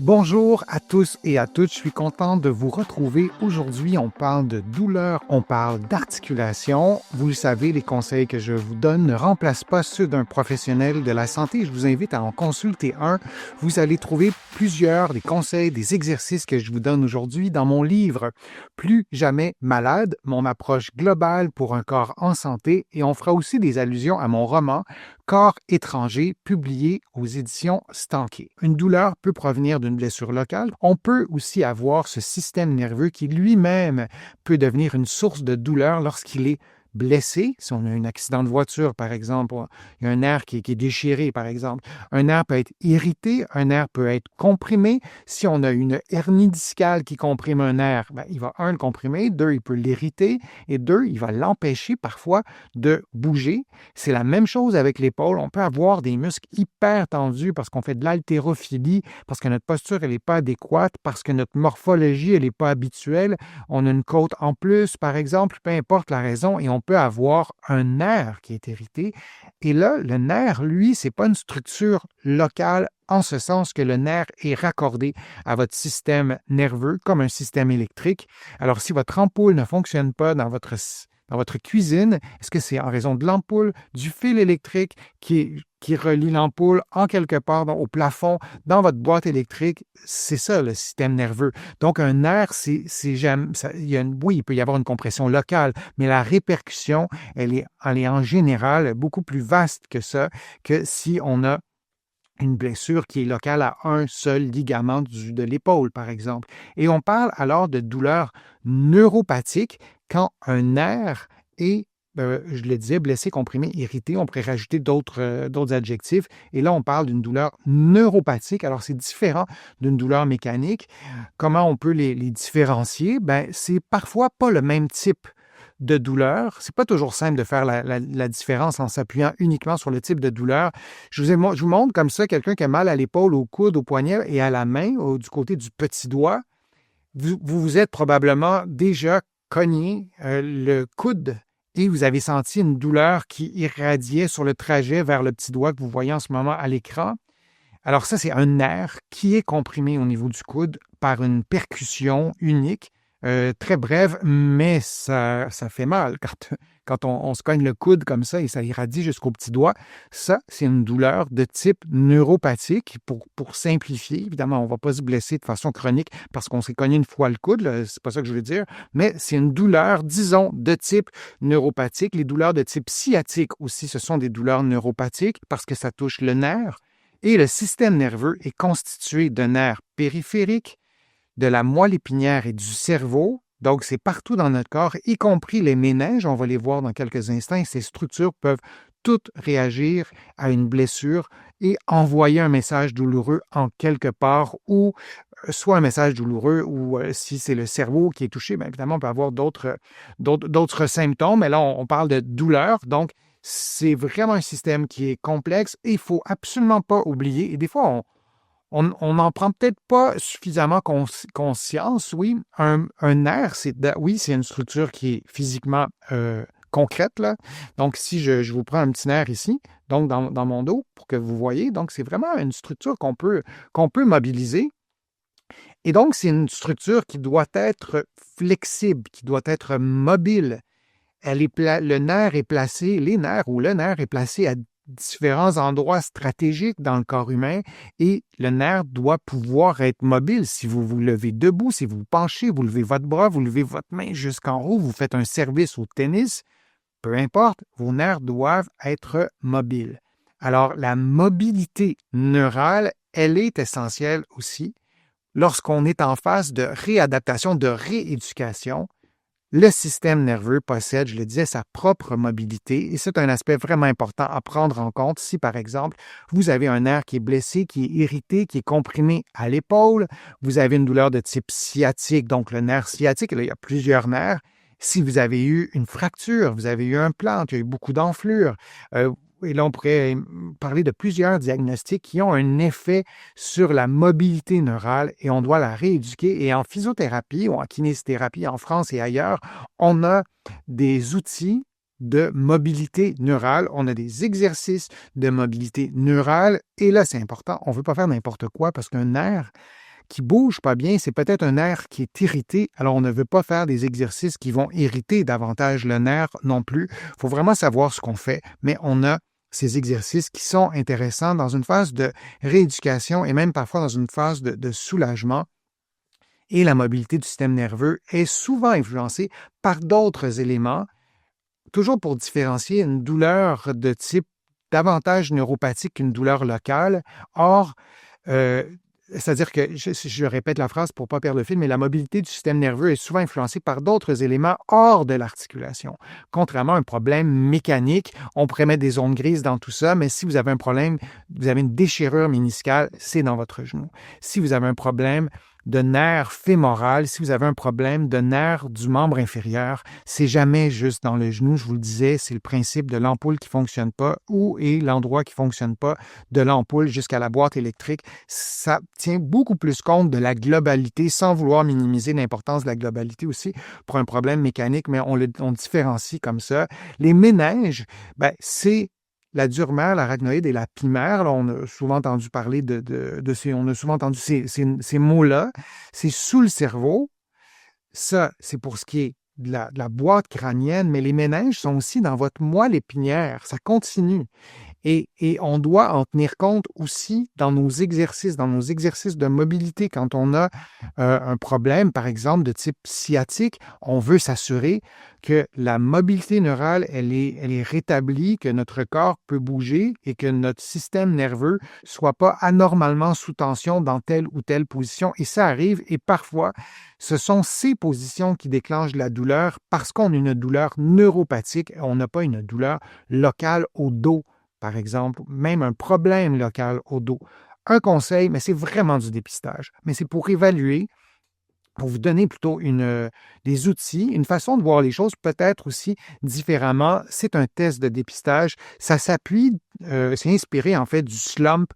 Bonjour à tous et à toutes, je suis content de vous retrouver. Aujourd'hui, on parle de douleur, on parle d'articulation. Vous le savez, les conseils que je vous donne ne remplacent pas ceux d'un professionnel de la santé. Je vous invite à en consulter un. Vous allez trouver plusieurs des conseils, des exercices que je vous donne aujourd'hui dans mon livre « Plus jamais malade », mon approche globale pour un corps en santé, et on fera aussi des allusions à mon roman « Corps étranger » publié aux éditions Stanké. Une douleur peut provenir d'une blessure locale. On peut aussi avoir ce système nerveux qui lui-même peut devenir une source de douleur lorsqu'il est blessé. Si on a un accident de voiture, par exemple, il y a un nerf qui est déchiré, par exemple. Un nerf peut être irrité, un nerf peut être comprimé. Si on a une hernie discale qui comprime un nerf, il va, le comprimer, deux, il peut l'irriter, et deux, il va l'empêcher parfois de bouger. C'est la même chose avec l'épaule. On peut avoir des muscles hyper tendus parce qu'on fait de l'haltérophilie, parce que notre posture, elle n'est pas adéquate, parce que notre morphologie, elle n'est pas habituelle. On a une côte en plus, par exemple, peu importe la raison, et on peut avoir un nerf qui est irrité. Et là, le nerf, lui, c'est pas une structure locale en ce sens que le nerf est raccordé à votre système nerveux comme un système électrique. Alors, si votre ampoule ne fonctionne pas dans votre cuisine, est-ce que c'est en raison de l'ampoule, du fil électrique qui relie l'ampoule en quelque part au plafond, dans votre boîte électrique? C'est ça, le système nerveux. Donc, un nerf, oui, il peut y avoir une compression locale, mais la répercussion, elle est en général beaucoup plus vaste que ça, que si on a une blessure qui est locale à un seul ligament de l'épaule, par exemple. Et on parle alors de douleur neuropathique quand un nerf est, je le disais, blessé, comprimé, irrité. On pourrait rajouter d'autres adjectifs. Et là, on parle d'une douleur neuropathique. Alors, c'est différent d'une douleur mécanique. Comment on peut les différencier? C'est parfois pas le même type de douleur. C'est pas toujours simple de faire la différence en s'appuyant uniquement sur le type de douleur. Je vous montre comme ça quelqu'un qui a mal à l'épaule, au coude, au poignet et à la main, du côté du petit doigt. Vous vous êtes probablement déjà cogné le coude et vous avez senti une douleur qui irradiait sur le trajet vers le petit doigt que vous voyez en ce moment à l'écran. Alors ça, c'est un nerf qui est comprimé au niveau du coude par une percussion unique. Très brève, mais ça fait mal quand on se cogne le coude comme ça et ça irradie jusqu'au petit doigt. Ça, c'est une douleur de type neuropathique. Pour simplifier, évidemment, on ne va pas se blesser de façon chronique parce qu'on s'est cogné une fois le coude, c'est pas ça que je veux dire, mais c'est une douleur, disons, de type neuropathique. Les douleurs de type sciatique aussi, ce sont des douleurs neuropathiques parce que ça touche le nerf. Et le système nerveux est constitué de nerfs périphériques, de la moelle épinière et du cerveau. Donc, c'est partout dans notre corps, y compris les méninges. On va les voir dans quelques instants. Ces structures peuvent toutes réagir à une blessure et envoyer un message douloureux en quelque part, ou soit un message douloureux, ou si c'est le cerveau qui est touché, bien évidemment, on peut avoir d'autres symptômes. Mais là, on parle de douleur. Donc, c'est vraiment un système qui est complexe et il ne faut absolument pas oublier. Et des fois, on n'en prend peut-être pas suffisamment conscience, oui. Un nerf, c'est une structure qui est physiquement concrète, là. Donc, si je vous prends un petit nerf ici, donc dans mon dos, pour que vous voyez, donc c'est vraiment une structure qu'on peut mobiliser. Et donc, c'est une structure qui doit être flexible, qui doit être mobile. Le nerf est placé, les nerfs ou le nerf est placé à différents endroits stratégiques dans le corps humain et le nerf doit pouvoir être mobile. Si vous vous levez debout, si vous vous penchez, vous levez votre bras, vous levez votre main jusqu'en haut, vous faites un service au tennis, peu importe, vos nerfs doivent être mobiles. Alors, la mobilité neurale, elle est essentielle aussi lorsqu'on est en phase de réadaptation, de rééducation. Le système nerveux possède, je le disais, sa propre mobilité et c'est un aspect vraiment important à prendre en compte si, par exemple, vous avez un nerf qui est blessé, qui est irrité, qui est comprimé à l'épaule, vous avez une douleur de type sciatique, donc le nerf sciatique, là, il y a plusieurs nerfs. Si vous avez eu une fracture, vous avez eu un plâtre, il y a eu beaucoup d'enflure, et là, on pourrait parler de plusieurs diagnostics qui ont un effet sur la mobilité neurale et on doit la rééduquer. Et en physiothérapie ou en kinésithérapie en France et ailleurs, on a des outils de mobilité neurale, on a des exercices de mobilité neurale. Et là, c'est important, on ne veut pas faire n'importe quoi parce qu'un nerf, qui ne bouge pas bien, c'est peut-être un nerf qui est irrité. Alors, on ne veut pas faire des exercices qui vont irriter davantage le nerf non plus. Il faut vraiment savoir ce qu'on fait, mais on a ces exercices qui sont intéressants dans une phase de rééducation et même parfois dans une phase de soulagement. Et la mobilité du système nerveux est souvent influencée par d'autres éléments, toujours pour différencier une douleur de type davantage neuropathique qu'une douleur locale. Or, c'est-à-dire que, je répète la phrase pour ne pas perdre le fil, mais la mobilité du système nerveux est souvent influencée par d'autres éléments hors de l'articulation. Contrairement à un problème mécanique, on pourrait mettre des zones grises dans tout ça, mais si vous avez un problème, vous avez une déchirure méniscale, c'est dans votre genou. Si vous avez un problème de nerf fémoral, si vous avez un problème de nerf du membre inférieur, c'est jamais juste dans le genou. Je vous le disais, c'est le principe de l'ampoule qui ne fonctionne pas. Où est l'endroit qui ne fonctionne pas de l'ampoule jusqu'à la boîte électrique? Ça tient beaucoup plus compte de la globalité, sans vouloir minimiser l'importance de la globalité aussi pour un problème mécanique, mais on différencie comme ça. Les méninges, c'est la dure-mère, l'arachnoïde et la pimère. Là, on a souvent entendu parler on a souvent entendu ces mots-là. C'est sous le cerveau. Ça, c'est pour ce qui est de la boîte crânienne, mais les méninges sont aussi dans votre moelle épinière. Ça continue. Et on doit en tenir compte aussi dans nos exercices de mobilité. Quand on a un problème, par exemple, de type sciatique, on veut s'assurer que la mobilité neurale, elle est rétablie, que notre corps peut bouger et que notre système nerveux ne soit pas anormalement sous tension dans telle ou telle position. Et ça arrive, et parfois, ce sont ces positions qui déclenchent la douleur parce qu'on a une douleur neuropathique, on n'a pas une douleur locale au dos, par exemple, même un problème local au dos. Un conseil, mais c'est vraiment du dépistage, mais c'est pour évaluer, pour vous donner plutôt des outils, une façon de voir les choses peut-être aussi différemment. C'est un test de dépistage. Ça s'appuie, c'est inspiré en fait du slump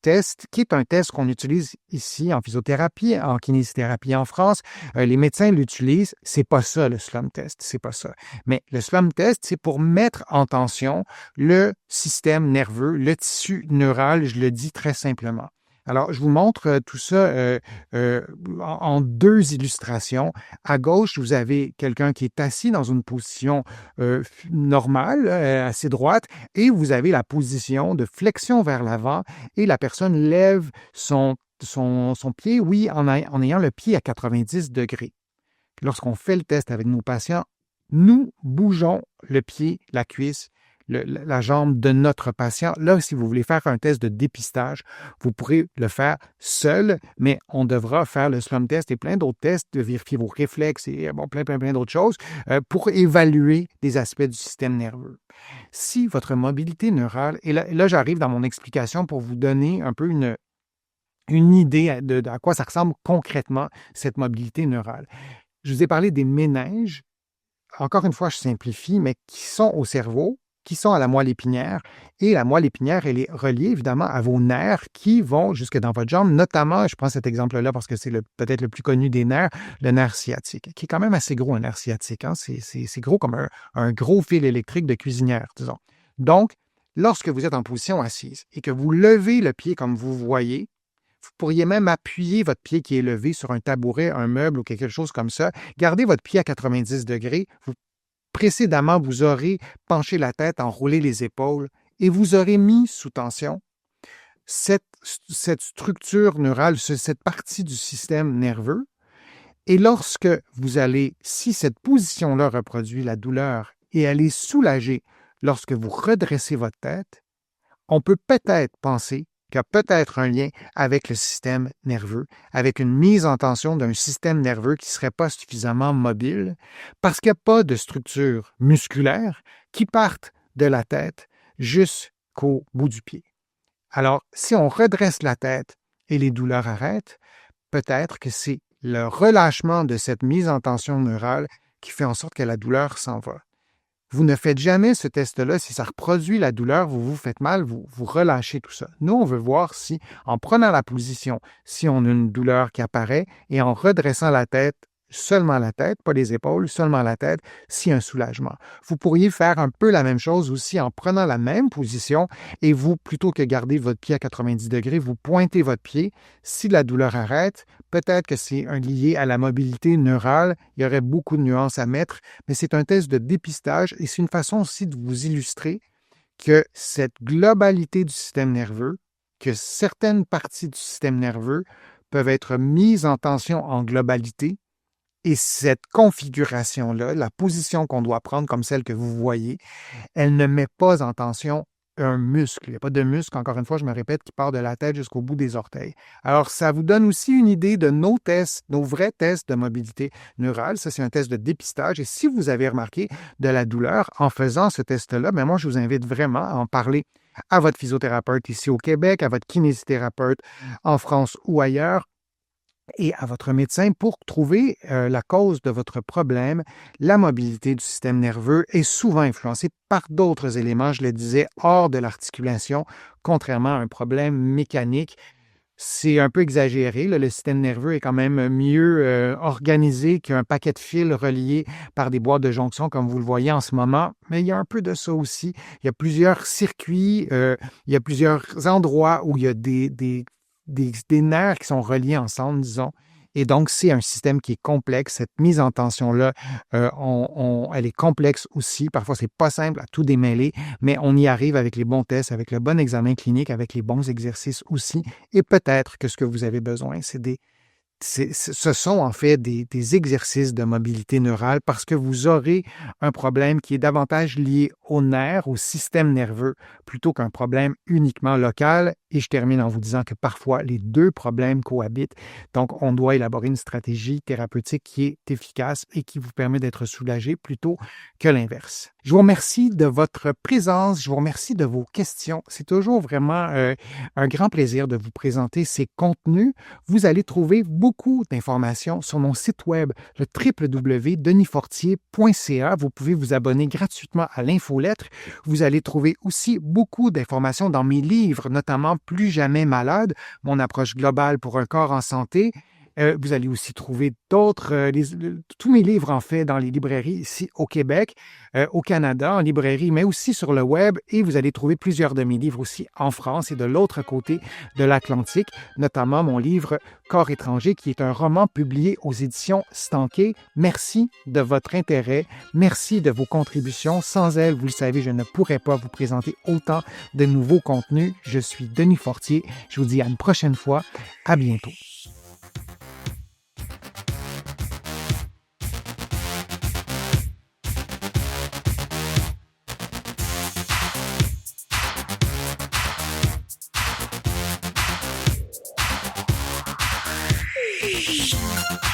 test, qui est un test qu'on utilise ici en physiothérapie, en kinésithérapie en France. Les médecins l'utilisent. C'est pas ça, le slump test. C'est pas ça. Mais le slump test, c'est pour mettre en tension le système nerveux, le tissu neural, je le dis très simplement. Alors, je vous montre tout ça en deux illustrations. À gauche, vous avez quelqu'un qui est assis dans une position normale, assez droite, et vous avez la position de flexion vers l'avant, et la personne lève son pied, oui, en ayant le pied à 90 degrés. Lorsqu'on fait le test avec nos patients, nous bougeons le pied, la cuisse, la jambe de notre patient. Là, si vous voulez faire un test de dépistage, vous pourrez le faire seul, mais on devra faire le slump test et plein d'autres tests, de vérifier vos réflexes et plein d'autres choses pour évaluer des aspects du système nerveux. Si votre mobilité neurale, et là j'arrive dans mon explication pour vous donner un peu une idée à quoi ça ressemble concrètement, cette mobilité neurale. Je vous ai parlé des méninges, encore une fois, je simplifie, mais qui sont au cerveau, qui sont à la moelle épinière. Et la moelle épinière, elle est reliée évidemment à vos nerfs qui vont jusque dans votre jambe, notamment, je prends cet exemple-là parce que c'est peut-être le plus connu des nerfs, le nerf sciatique, qui est quand même assez gros, un nerf sciatique. Hein? C'est gros comme un gros fil électrique de cuisinière, disons. Donc, lorsque vous êtes en position assise et que vous levez le pied comme vous voyez, vous pourriez même appuyer votre pied qui est levé sur un tabouret, un meuble ou quelque chose comme ça. Gardez votre pied à 90 degrés. Précédemment, vous aurez penché la tête, enroulé les épaules et vous aurez mis sous tension cette structure neurale, cette partie du système nerveux. Et lorsque si cette position-là reproduit la douleur et elle est soulagée lorsque vous redressez votre tête, on peut peut-être penser qu'il y a peut-être un lien avec le système nerveux, avec une mise en tension d'un système nerveux qui ne serait pas suffisamment mobile, parce qu'il n'y a pas de structure musculaire qui parte de la tête jusqu'au bout du pied. Alors, si on redresse la tête et les douleurs arrêtent, peut-être que c'est le relâchement de cette mise en tension neurale qui fait en sorte que la douleur s'en va. Vous ne faites jamais ce test-là. Si ça reproduit la douleur, vous vous faites mal, vous relâchez tout ça. Nous, on veut voir si, en prenant la position, si on a une douleur qui apparaît et en redressant la tête, seulement la tête, pas les épaules, seulement la tête, s'il y a un soulagement. Vous pourriez faire un peu la même chose aussi en prenant la même position et vous, plutôt que garder votre pied à 90 degrés, vous pointez votre pied. Si la douleur arrête, peut-être que c'est lié à la mobilité neurale. Il y aurait beaucoup de nuances à mettre, mais c'est un test de dépistage et c'est une façon aussi de vous illustrer que cette globalité du système nerveux, que certaines parties du système nerveux peuvent être mises en tension en globalité. Et cette configuration-là, la position qu'on doit prendre comme celle que vous voyez, elle ne met pas en tension un muscle. Il n'y a pas de muscle, encore une fois, je me répète, qui part de la tête jusqu'au bout des orteils. Alors, ça vous donne aussi une idée de nos tests, nos vrais tests de mobilité neurale. Ça, c'est un test de dépistage. Et si vous avez remarqué de la douleur en faisant ce test-là, bien, moi, je vous invite vraiment à en parler à votre physiothérapeute ici au Québec, à votre kinésithérapeute en France ou ailleurs, et à votre médecin pour trouver la cause de votre problème. La mobilité du système nerveux est souvent influencée par d'autres éléments, je le disais, hors de l'articulation, contrairement à un problème mécanique. C'est un peu exagéré, là, le système nerveux est quand même mieux organisé qu'un paquet de fils reliés par des boîtes de jonction, comme vous le voyez en ce moment, mais il y a un peu de ça aussi. Il y a plusieurs circuits, il y a plusieurs endroits où il y a des nerfs qui sont reliés ensemble, disons. Et donc, c'est un système qui est complexe. Cette mise en tension-là, elle est complexe aussi. Parfois, c'est pas simple à tout démêler, mais on y arrive avec les bons tests, avec le bon examen clinique, avec les bons exercices aussi. Et peut-être que ce que vous avez besoin, ce sont en fait des exercices de mobilité neurale parce que vous aurez un problème qui est davantage lié aux nerfs, au système nerveux, plutôt qu'un problème uniquement local. Et je termine en vous disant que parfois, les deux problèmes cohabitent. Donc, on doit élaborer une stratégie thérapeutique qui est efficace et qui vous permet d'être soulagé plutôt que l'inverse. Je vous remercie de votre présence. Je vous remercie de vos questions. C'est toujours vraiment un grand plaisir de vous présenter ces contenus. Vous allez trouver beaucoup d'informations sur mon site web, le www.denisfortier.ca. Vous pouvez vous abonner gratuitement à l'infolettre. Vous allez trouver aussi beaucoup d'informations dans mes livres, notamment Plus jamais malade, mon approche globale pour un corps en santé. Vous allez aussi trouver d'autres, tous mes livres en fait dans les librairies ici au Québec, au Canada, en librairie, mais aussi sur le web. Et vous allez trouver plusieurs de mes livres aussi en France et de l'autre côté de l'Atlantique, notamment mon livre Corps étranger, qui est un roman publié aux éditions Stanquet. Merci de votre intérêt. Merci de vos contributions. Sans elles, vous le savez, je ne pourrais pas vous présenter autant de nouveaux contenus. Je suis Denis Fortier. Je vous dis à une prochaine fois. À bientôt. Shh.